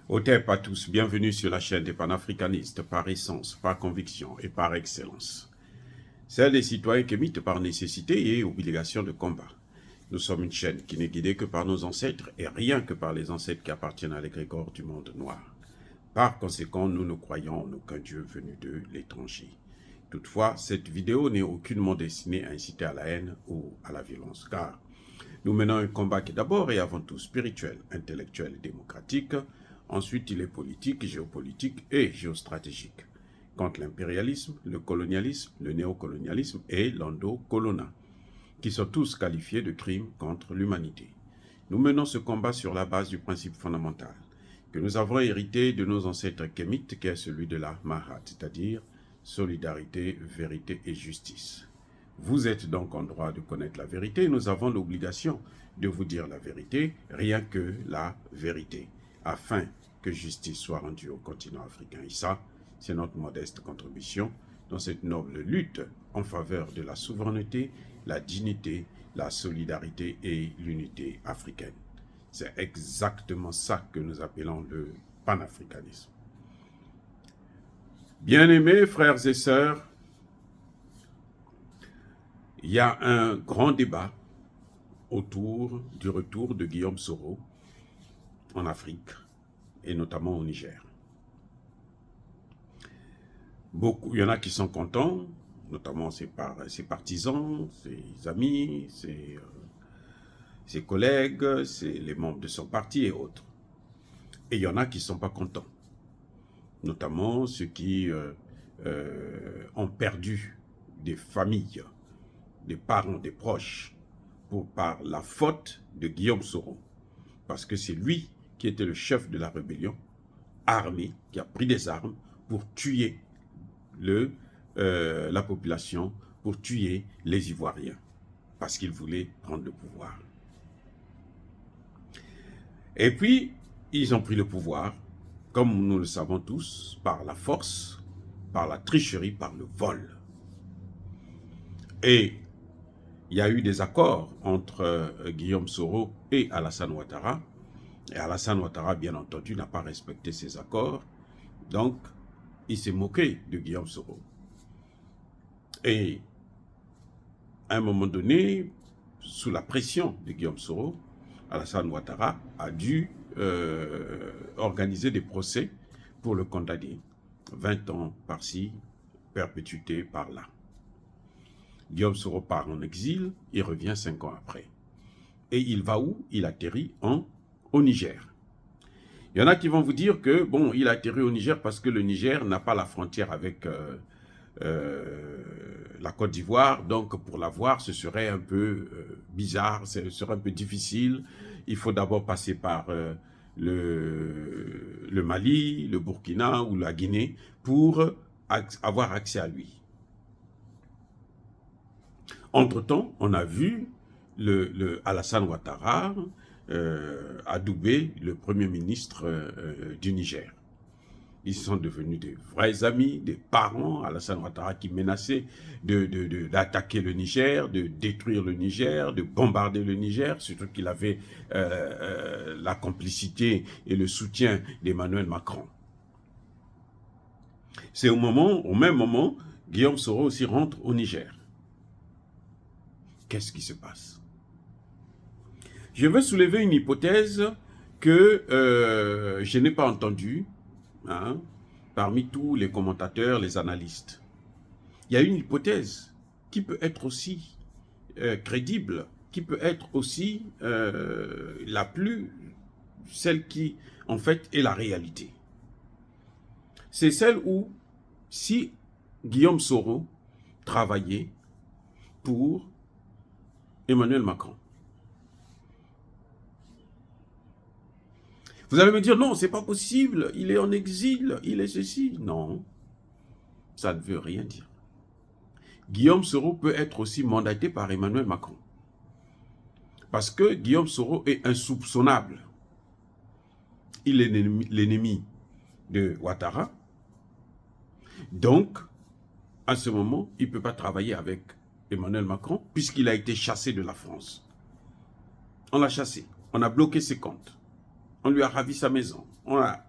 Otep à tous, bienvenue sur la chaîne des panafricanistes par essence, par conviction et par excellence. Celle des citoyens qui émitent par nécessité et obligation de combat. Nous sommes une chaîne qui n'est guidée que par nos ancêtres et rien que par les ancêtres qui appartiennent à l'égrégore du monde noir. Par conséquent, nous ne croyons en aucun Dieu venu de l'étranger. Toutefois, cette vidéo n'est aucunement destinée à inciter à la haine ou à la violence, car nous menons un combat qui est d'abord et avant tout spirituel, intellectuel et démocratique. Ensuite, il est politique, géopolitique et géostratégique, contre l'impérialisme, le colonialisme, le néocolonialisme et l'endocolonat, qui sont tous qualifiés de crimes contre l'humanité. Nous menons ce combat sur la base du principe fondamental que nous avons hérité de nos ancêtres kémites, qui est celui de la Mahat, c'est-à-dire solidarité, vérité et justice. Vous êtes donc en droit de connaître la vérité et nous avons l'obligation de vous dire la vérité, rien que la vérité, afin que justice soit rendue au continent africain. Et ça, c'est notre modeste contribution dans cette noble lutte en faveur de la souveraineté, la dignité, la solidarité et l'unité africaine. C'est exactement ça que nous appelons le panafricanisme. Bien-aimés frères et sœurs, il y a un grand débat autour du retour de Guillaume Soro en Afrique et notamment au Niger. Il y en a qui sont contents, notamment ses partisans, ses amis, ses collègues, les membres de son parti et autres. Et il y en a qui ne sont pas contents, notamment ceux qui ont perdu des familles, des parents, des proches, par la faute de Guillaume Soro. Parce que c'est lui qui était le chef de la rébellion, armé, qui a pris des armes pour tuer la population, pour tuer les Ivoiriens, parce qu'il voulait prendre le pouvoir. Et puis, ils ont pris le pouvoir, comme nous le savons tous, par la force, par la tricherie, par le vol. Et il y a eu des accords entre Guillaume Soro et Alassane Ouattara. Et Alassane Ouattara, bien entendu, n'a pas respecté ces accords. Donc, il s'est moqué de Guillaume Soro. Et à un moment donné, sous la pression de Guillaume Soro, Alassane Ouattara a dû organiser des procès pour le condamner. 20 ans par-ci, perpétuité par-là. Guillaume Soro part en exil, il revient 5 ans après. Et il va où? Il atterrit au Niger. Il y en a qui vont vous dire que, bon, il atterrit au Niger parce que le Niger n'a pas la frontière avec la Côte d'Ivoire. Donc, pour la voir, ce serait un peu bizarre, ce serait un peu difficile. Il faut d'abord passer par le Mali, le Burkina ou la Guinée pour avoir accès à lui. Entre-temps, on a vu Alassane Ouattara adouber le premier ministre du Niger. Ils sont devenus des vrais amis, des parents. Alassane Ouattara qui menaçait d'attaquer le Niger, de détruire le Niger, de bombarder le Niger, surtout qu'il avait la complicité et le soutien d'Emmanuel Macron. C'est au même moment, Guillaume Soro aussi rentre au Niger. Qu'est-ce qui se passe? Je veux soulever une hypothèse que je n'ai pas entendue parmi tous les commentateurs, les analystes. Il y a une hypothèse qui peut être aussi crédible, qui peut être aussi celle qui, en fait, est la réalité. C'est celle où, si Guillaume Soro travaillait pour Emmanuel Macron. Vous allez me dire, non, c'est pas possible, il est en exil, il est ceci. Non, ça ne veut rien dire. Guillaume Soro peut être aussi mandaté par Emmanuel Macron. Parce que Guillaume Soro est insoupçonnable. Il est l'ennemi de Ouattara. Donc, à ce moment, il ne peut pas travailler avec Emmanuel Macron, puisqu'il a été chassé de la France. On l'a chassé, on a bloqué ses comptes, on lui a ravi sa maison, on a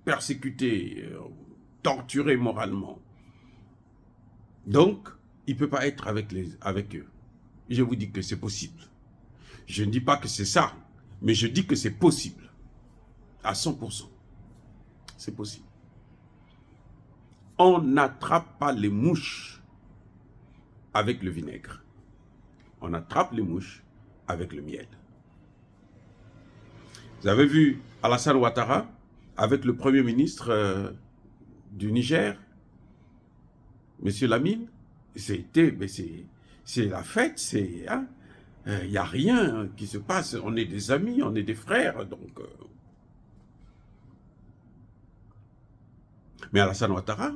persécutés, torturés moralement. Donc, il ne peut pas être avec eux. Je vous dis que c'est possible. Je ne dis pas que c'est ça, mais je dis que c'est possible. À 100%. C'est possible. On n'attrape pas les mouches avec le vinaigre. On attrape les mouches avec le miel. Vous avez vu Alassane Ouattara avec le Premier ministre du Niger, M. Lamine. C'est la fête, il n'y a rien qui se passe. On est des amis, on est des frères. Donc, mais Alassane Ouattara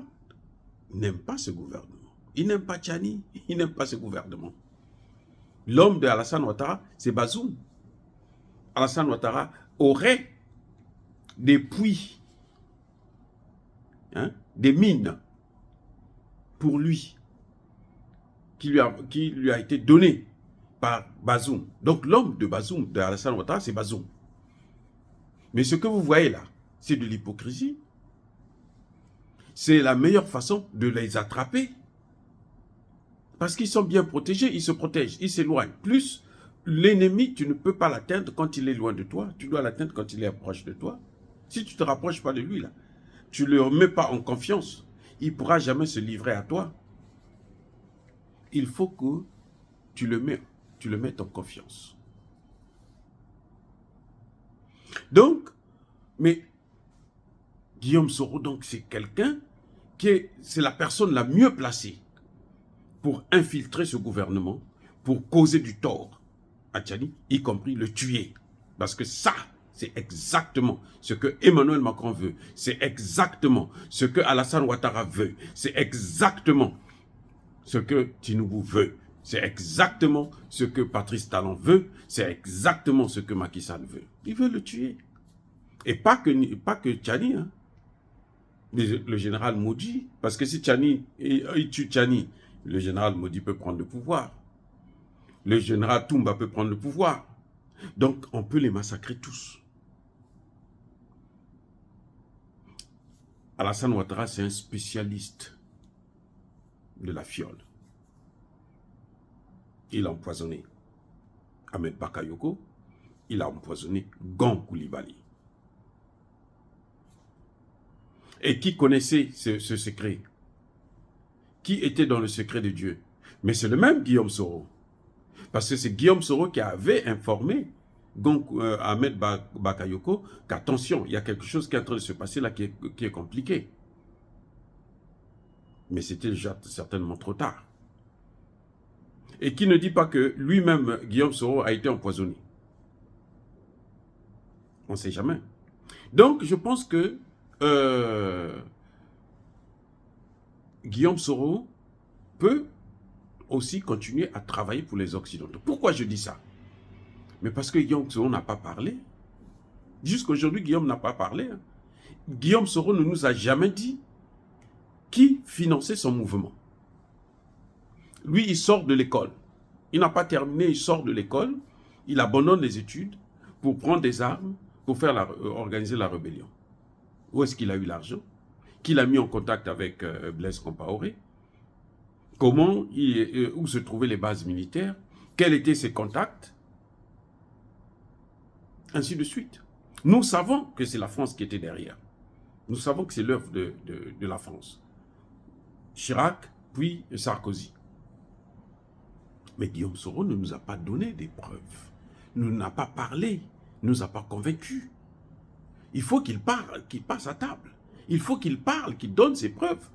n'aime pas ce gouvernement. Il n'aime pas Tchani, il n'aime pas ce gouvernement. L'homme de Alassane Ouattara, c'est Bazoum. Alassane Ouattara aurait des puits, des mines pour lui, qui lui a été donné par Bazoum. Donc l'homme de Bazoum, de Alassane Ouattara, c'est Bazoum. Mais ce que vous voyez là, c'est de l'hypocrisie. C'est la meilleure façon de les attraper. Parce qu'ils sont bien protégés, ils se protègent, ils s'éloignent. Plus, l'ennemi, tu ne peux pas l'atteindre quand il est loin de toi. Tu dois l'atteindre quand il est proche de toi. Si tu ne te rapproches pas de lui, là, tu ne le remets pas en confiance, il ne pourra jamais se livrer à toi. Il faut que tu le mettes en confiance. Donc, mais Guillaume Soro, donc, c'est quelqu'un c'est la personne la mieux placée pour infiltrer ce gouvernement, pour causer du tort à Tchani, y compris le tuer. Parce que ça, c'est exactement ce que Emmanuel Macron veut. C'est exactement ce que Alassane Ouattara veut. C'est exactement ce que Tinubu veut. C'est exactement ce que Patrice Talon veut. C'est exactement ce que Macky Sall veut. Il veut le tuer. Et pas que Tchani, hein. Le général Modi, parce que si Tchani, il tue Tchani, le général Modi peut prendre le pouvoir. Le général Toumba peut prendre le pouvoir. Donc, on peut les massacrer tous. Alassane Ouattara, c'est un spécialiste de la fiole. Il a empoisonné Ahmed Bakayoko. Il a empoisonné Gon Koulibaly. Et qui connaissait ce secret? Qui était dans le secret de Dieu? Mais c'est le même Guillaume Soro. Parce que c'est Guillaume Soro qui avait informé Ahmed Bakayoko qu'attention, il y a quelque chose qui est en train de se passer là qui est compliqué. Mais c'était déjà certainement trop tard. Et qui ne dit pas que lui-même, Guillaume Soro, a été empoisonné. On ne sait jamais. Donc, je pense que Guillaume Soro peut aussi continuer à travailler pour les Occidentaux. Pourquoi je dis ça? Mais parce que Guillaume Soro n'a pas parlé. Jusqu'aujourd'hui, Guillaume n'a pas parlé. Guillaume Soro ne nous a jamais dit qui finançait son mouvement. Lui, il sort de l'école. Il n'a pas terminé, il sort de l'école. Il abandonne les études pour prendre des armes, pour organiser la rébellion. Où est-ce qu'il a eu l'argent? Qui l'a mis en contact avec Blaise Compaoré? Où se trouvaient les bases militaires? Quels étaient ses contacts? Ainsi de suite. Nous savons que c'est la France qui était derrière. Nous savons que c'est l'œuvre de la France. Chirac, puis Sarkozy. Mais Guillaume Soro ne nous a pas donné des preuves. Ne nous a pas parlé, ne nous a pas convaincus. Il faut qu'il parle, qu'il passe à table. Il faut qu'il parle, qu'il donne ses preuves.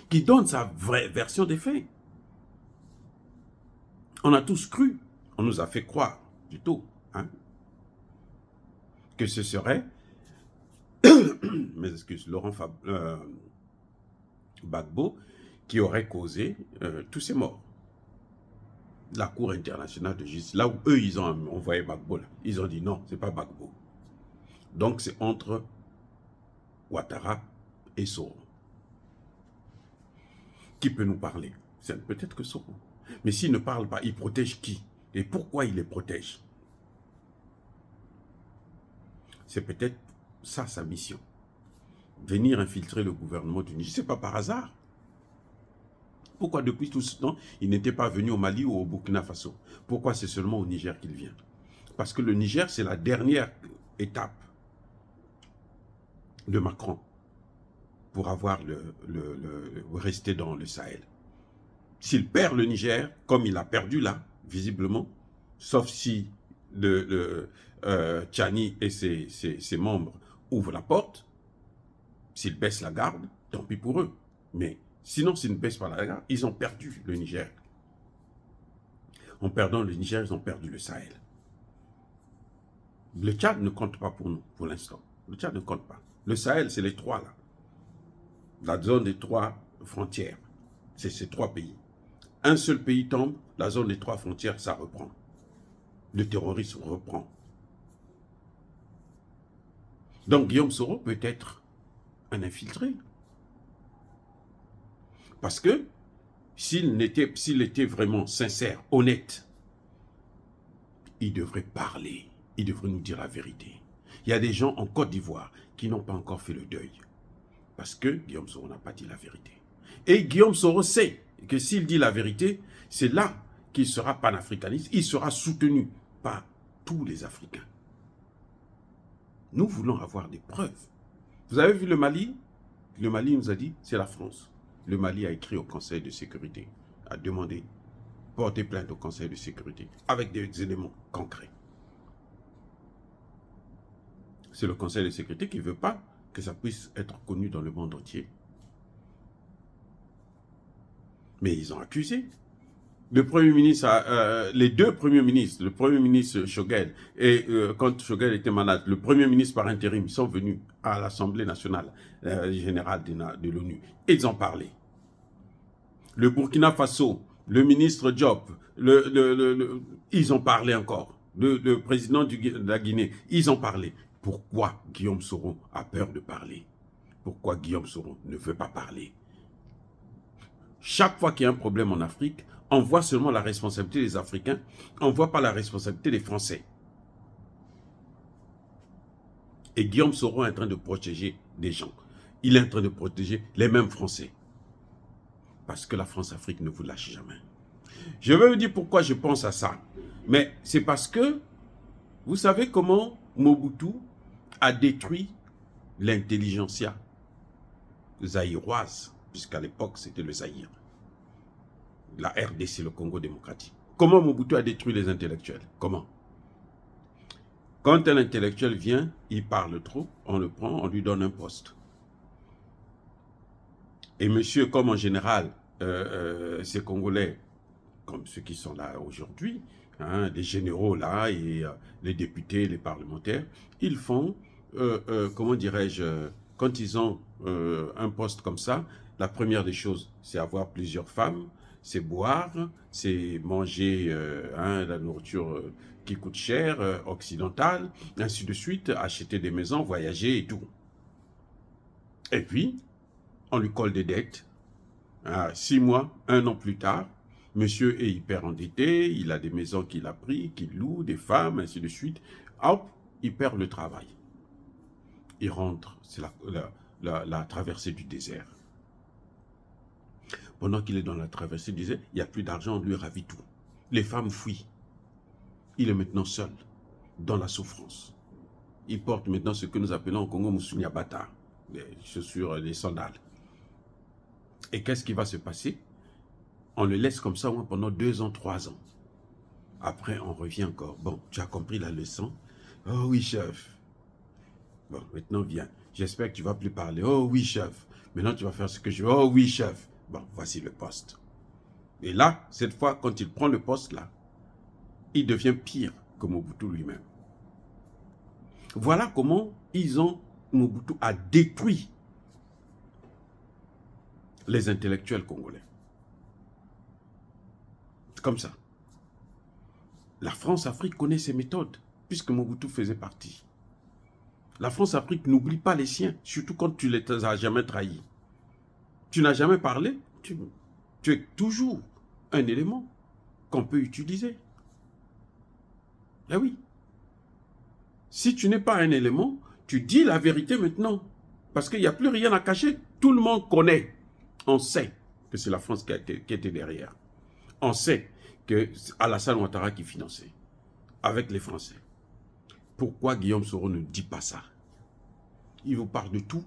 Qu'il donne sa vraie version des faits. On a tous cru, on nous a fait croire, plutôt, que ce serait, mes excuses, Laurent Gbagbo, qui aurait causé tous ces morts. La Cour internationale de justice, là où eux, ils ont envoyé Gbagbo, là, ils ont dit non, c'est pas Gbagbo. Donc, c'est entre Ouattara et Soro. Qui peut nous parler? C'est peut-être que Soro. Mais s'il ne parle pas, il protège qui? Et pourquoi il les protège? C'est peut-être ça sa mission. Venir infiltrer le gouvernement du Niger. Ce n'est pas par hasard. Pourquoi depuis tout ce temps, il n'était pas venu au Mali ou au Burkina Faso? Pourquoi c'est seulement au Niger qu'il vient? Parce que le Niger, c'est la dernière étape de Macron pour avoir rester dans le Sahel. S'il perd le Niger, comme il a perdu là, visiblement, sauf si Tchani et ses membres ouvrent la porte, s'ils baissent la garde, tant pis pour eux. Mais sinon, s'ils ne baissent pas la garde, ils ont perdu le Niger. En perdant le Niger, ils ont perdu le Sahel. Le Tchad ne compte pas pour nous, pour l'instant. Le Tchad ne compte pas. Le Sahel, c'est les trois là. La zone des trois frontières. C'est ces trois pays. Un seul pays tombe, la zone des trois frontières, ça reprend. Le terrorisme reprend. Donc Guillaume Soro peut être un infiltré. Parce que s'il était vraiment sincère, honnête, il devrait parler. Il devrait nous dire la vérité. Il y a des gens en Côte d'Ivoire qui n'ont pas encore fait le deuil. Parce que Guillaume Soro n'a pas dit la vérité. Et Guillaume Soro sait que s'il dit la vérité, c'est là qu'il sera panafricaniste. Il sera soutenu par tous les Africains. Nous voulons avoir des preuves. Vous avez vu le Mali? Le Mali nous a dit, c'est la France. Le Mali a écrit au Conseil de sécurité, a demandé, porter plainte au Conseil de sécurité, avec des éléments concrets. C'est le Conseil de sécurité qui ne veut pas que ça puisse être connu dans le monde entier. Mais ils ont accusé. Le Premier ministre, les deux Premiers ministres, le Premier ministre Choguel et quand Choguel était malade, le Premier ministre par intérim, sont venus à l'Assemblée nationale générale de l'ONU. Ils ont parlé. Le Burkina Faso, le ministre Diop, ils ont parlé encore. Le président de la Guinée, ils ont parlé. Pourquoi Guillaume Soro a peur de parler? Pourquoi Guillaume Soro ne veut pas parler? Chaque fois qu'il y a un problème en Afrique, on voit seulement la responsabilité des Africains, on ne voit pas la responsabilité des Français. Et Guillaume Soro est en train de protéger des gens. Il est en train de protéger les mêmes Français. Parce que la France-Afrique ne vous lâche jamais. Je vais vous dire pourquoi je pense à ça. Mais c'est parce que, vous savez comment Mobutu a détruit l'intelligentsia zaïroise, puisqu'à l'époque c'était le Zaïre. La RDC, le Congo démocratique. Comment Mobutu a détruit les intellectuels? Comment? Quand un intellectuel vient, il parle trop, on le prend, on lui donne un poste. Et monsieur, comme en général, ces Congolais, comme ceux qui sont là aujourd'hui, hein, les généraux là, et les députés, les parlementaires, ils font, comment dirais-je, quand ils ont un poste comme ça, la première des choses, c'est avoir plusieurs femmes, c'est boire, c'est manger la nourriture qui coûte cher, occidentale, ainsi de suite, acheter des maisons, voyager et tout. Et puis, on lui colle des dettes. 6 mois, 1 an plus tard, monsieur est hyper endetté, il a des maisons qu'il a pris, qu'il loue, des femmes, ainsi de suite. Hop, il perd le travail. Il rentre, c'est la traversée du désert. Pendant qu'il est dans la traversée du désert, il n'y a plus d'argent, on lui ravit tout. Les femmes fuient. Il est maintenant seul, dans la souffrance. Il porte maintenant ce que nous appelons au Congo Musunyabata, les chaussures, les sandales. Et qu'est-ce qui va se passer? On le laisse comme ça pendant 2 ans, 3 ans. Après, on revient encore. Bon, tu as compris la leçon? Oh oui, chef. Bon, maintenant, viens. J'espère que tu ne vas plus parler. Oh oui, chef. Maintenant, tu vas faire ce que je veux. Oh oui, chef. Bon, voici le poste. Et là, cette fois, quand il prend le poste là, il devient pire que Mobutu lui-même. Voilà comment Mobutu a détruit les intellectuels congolais. C'est comme ça. La France-Afrique connaît ses méthodes, puisque Mobutu faisait partie. La France-Afrique n'oublie pas les siens, surtout quand tu ne les as jamais trahis. Tu n'as jamais parlé, tu es toujours un élément qu'on peut utiliser. Eh oui. Si tu n'es pas un élément, tu dis la vérité maintenant. Parce qu'il n'y a plus rien à cacher. Tout le monde connaît. On sait que c'est la France qui était derrière. On sait que c'est Alassane Ouattara qui finançait. Avec les Français. Pourquoi Guillaume Soro ne dit pas ça? Il vous parle de tout,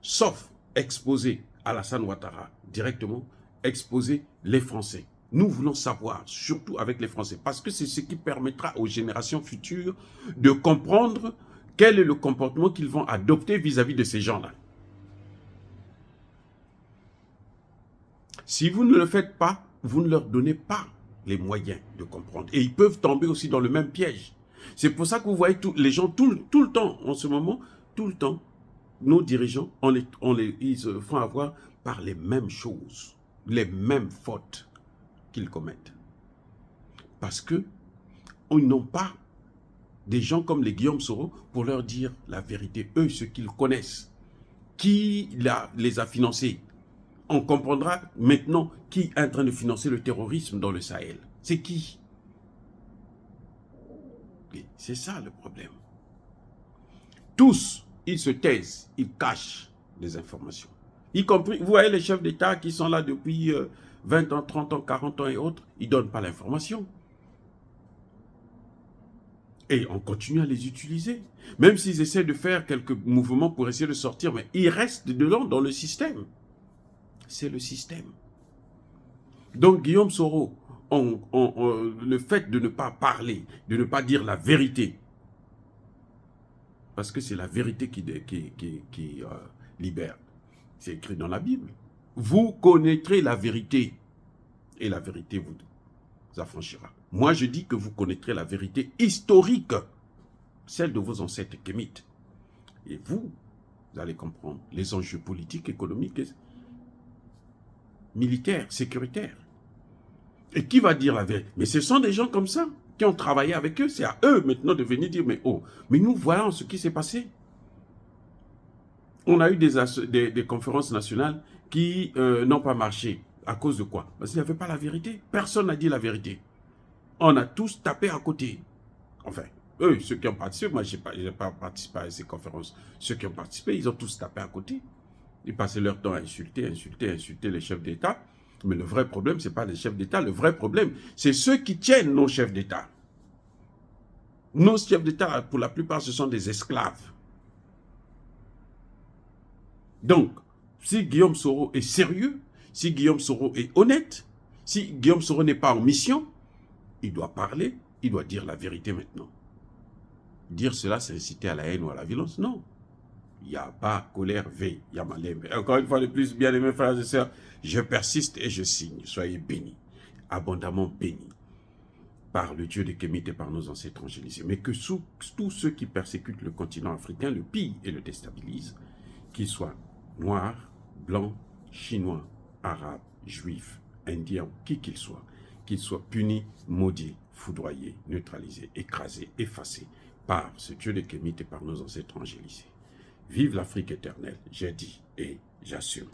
sauf exposer Alassane Ouattara directement, exposer les Français. Nous voulons savoir, surtout avec les Français, parce que c'est ce qui permettra aux générations futures de comprendre quel est le comportement qu'ils vont adopter vis-à-vis de ces gens-là. Si vous ne le faites pas, vous ne leur donnez pas les moyens de comprendre. Et ils peuvent tomber aussi dans le même piège. C'est pour ça que vous voyez les gens tout le temps, en ce moment, tout le temps, nos dirigeants, ils se font avoir par les mêmes choses, les mêmes fautes qu'ils commettent. Parce que ils n'ont pas des gens comme les Guillaume Soro pour leur dire la vérité. Eux, ceux qu'ils connaissent, qui les a financés. On comprendra maintenant qui est en train de financer le terrorisme dans le Sahel. C'est qui? C'est ça le problème. Tous, ils se taisent, ils cachent des informations. Y compris, vous voyez les chefs d'État qui sont là depuis 20 ans, 30 ans, 40 ans et autres, ils ne donnent pas l'information. Et on continue à les utiliser. Même s'ils essaient de faire quelques mouvements pour essayer de sortir, mais ils restent dedans dans le système. C'est le système. Donc Guillaume Soro, le fait de ne pas parler, de ne pas dire la vérité, parce que c'est la vérité qui libère. C'est écrit dans la Bible. Vous connaîtrez la vérité et la vérité vous affranchira. Moi, je dis que vous connaîtrez la vérité historique, celle de vos ancêtres kémites. Et vous allez comprendre les enjeux politiques, économiques, militaires, sécuritaires. Et qui va dire la vérité? Mais ce sont des gens comme ça qui ont travaillé avec eux. C'est à eux maintenant de venir dire, mais oh, mais nous voilà ce qui s'est passé. On a eu des conférences nationales qui n'ont pas marché. À cause de quoi? Parce qu'il n'y avait pas la vérité. Personne n'a dit la vérité. On a tous tapé à côté. Enfin, eux, ceux qui ont participé, moi, je n'ai pas participé à ces conférences. Ceux qui ont participé, ils ont tous tapé à côté. Ils passaient leur temps à insulter les chefs d'État. Mais le vrai problème, ce n'est pas les chefs d'État. Le vrai problème, c'est ceux qui tiennent nos chefs d'État. Nos chefs d'État, pour la plupart, ce sont des esclaves. Donc, si Guillaume Soro est sérieux, si Guillaume Soro est honnête, si Guillaume Soro n'est pas en mission, il doit parler, il doit dire la vérité maintenant. Dire cela, c'est inciter à la haine ou à la violence? Non. Il y a pas colère, veille, il y a malheur. Encore une fois de plus, bien aimés frères et sœurs, je persiste et je signe. Soyez bénis, abondamment bénis, par le Dieu des Kémites et par nos ancêtres angélisés. Mais que tous ceux qui persécutent le continent africain le pillent et le déstabilisent, qu'ils soient noirs, blancs, chinois, arabes, juifs, indiens, qui qu'ils soient punis, maudits, foudroyés, neutralisés, écrasés, effacés par ce Dieu des Kémites et par nos ancêtres angélisés. Vive l'Afrique éternelle, j'ai dit et j'assume.